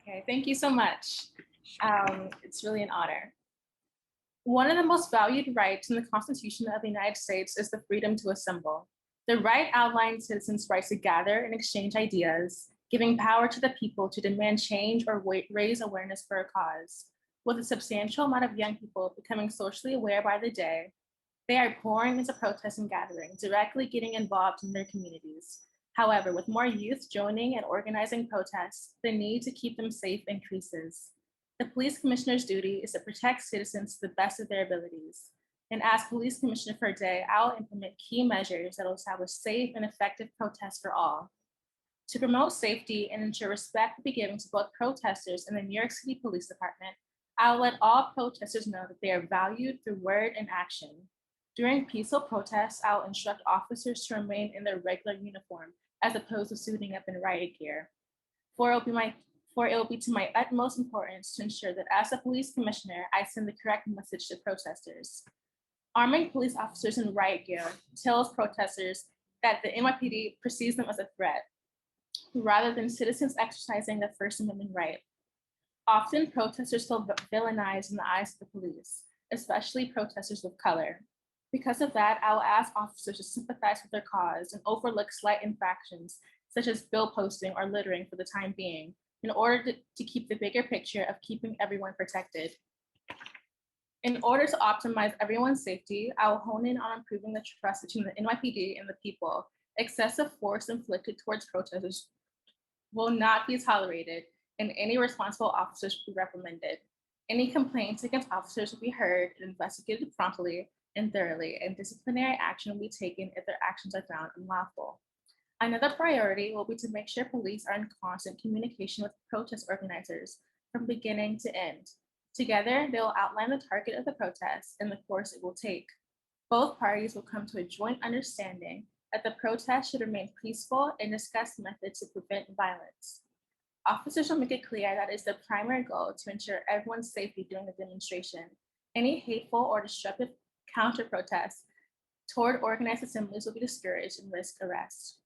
Okay, thank you so much. It's really an honor. One of the most valued rights in the Constitution of the United States is the freedom to assemble. The right outlines citizens' rights to gather and exchange ideas, giving power to the people to demand change or raise awareness for a cause. With a substantial amount of young people becoming socially aware by the day, they are pouring into protests and gatherings, directly getting involved in their communities. However, with more youth joining and organizing protests, the need to keep them safe increases. The police commissioner's duty is to protect citizens to the best of their abilities. And as police commissioner for a day, I'll implement key measures that will establish safe and effective protests for all. To promote safety and ensure respect will be given to both protesters and the New York City Police Department, I'll let all protesters know that they are valued through word and action. During peaceful protests, I'll instruct officers to remain in their regular uniform as opposed to suiting up in riot gear. For it will be to my utmost importance to ensure that as a police commissioner, I send the correct message to protesters. Arming police officers in riot gear tells protesters that the NYPD perceives them as a threat, rather than citizens exercising their First Amendment right. Often, protesters feel villainized in the eyes of the police, especially protesters of color. Because of that, I will ask officers to sympathize with their cause and overlook slight infractions, such as bill posting or littering for the time being, in order to keep the bigger picture of keeping everyone protected. In order to optimize everyone's safety, I will hone in on improving the trust between the NYPD and the people. Excessive force inflicted towards protesters will not be tolerated, and any responsible officers will be reprimanded. Any complaints against officers will be heard and investigated promptly and thoroughly, and disciplinary action will be taken if their actions are found unlawful. Another priority will be to make sure police are in constant communication with protest organizers from beginning to end. Together, they will outline the target of the protest and the course it will take. Both parties will come to a joint understanding that the protest should remain peaceful and discuss methods to prevent violence. Officers will make it clear that it is the primary goal to ensure everyone's safety during the demonstration. Any hateful or disruptive counter-protests toward organized assemblies will be discouraged and risk arrest.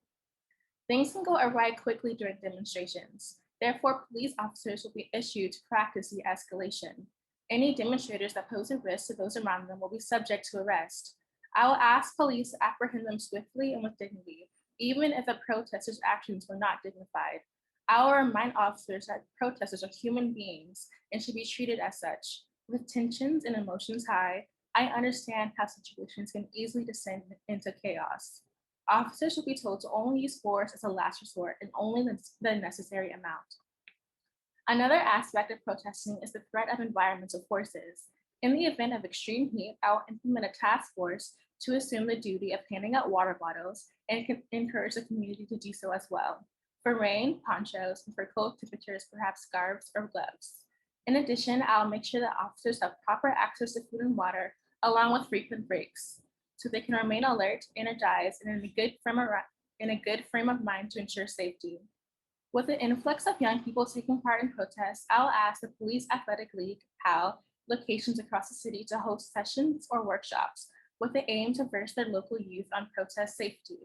Things can go awry quickly during demonstrations. Therefore, police officers will be issued to practice de-escalation. Any demonstrators that pose a risk to those around them will be subject to arrest. I will ask police to apprehend them swiftly and with dignity, even if the protesters' actions were not dignified. I will remind officers that protesters are human beings and should be treated as such. With tensions and emotions high, I understand how situations can easily descend into chaos. Officers will be told to only use force as a last resort and only the necessary amount. Another aspect of protesting is the threat of environmental forces. In the event of extreme heat, I will implement a task force to assume the duty of handing out water bottles and encourage the community to do so as well. For rain, ponchos, and for cold temperatures, perhaps scarves or gloves. In addition, I'll make sure that officers have proper access to food and water, along with frequent breaks, so they can remain alert, energized, and in a good frame of mind to ensure safety. With the influx of young people taking part in protests, I'll ask the Police Athletic League, PAL, locations across the city to host sessions or workshops with the aim to verse their local youth on protest safety.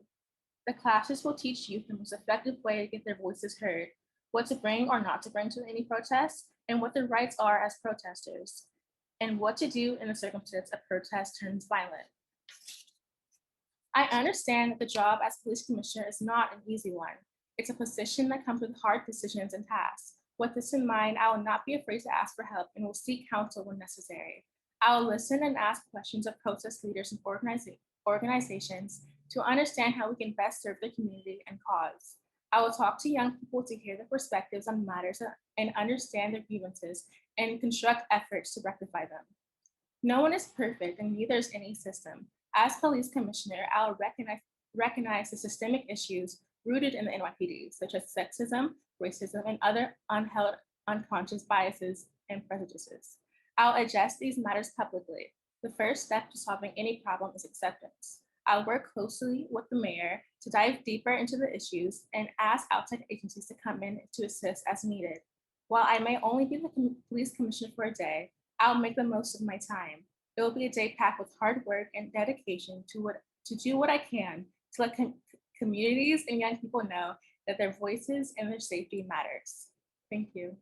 The classes will teach youth the most effective way to get their voices heard, what to bring or not to bring to any protest, and what their rights are as protesters, and what to do in the circumstance a protest turns violent. I understand that the job as police commissioner is not an easy one. It's a position that comes with hard decisions and tasks. With this in mind, I will not be afraid to ask for help and will seek counsel when necessary. I will listen and ask questions of protest leaders and organizations to understand how we can best serve the community and cause. I will talk to young people to hear their perspectives on matters and understand their grievances and construct efforts to rectify them. No one is perfect and neither is any system. As police commissioner, I'll recognize the systemic issues rooted in the NYPD, such as sexism, racism, and other unheld unconscious biases and prejudices. I'll address these matters publicly. The first step to solving any problem is acceptance. I'll work closely with the mayor to dive deeper into the issues and ask outside agencies to come in to assist as needed. While I may only be the police commissioner for a day, I'll make the most of my time. It will be a day packed with hard work and dedication to do what I can to let communities and young people know that their voices and their safety matters. Thank you.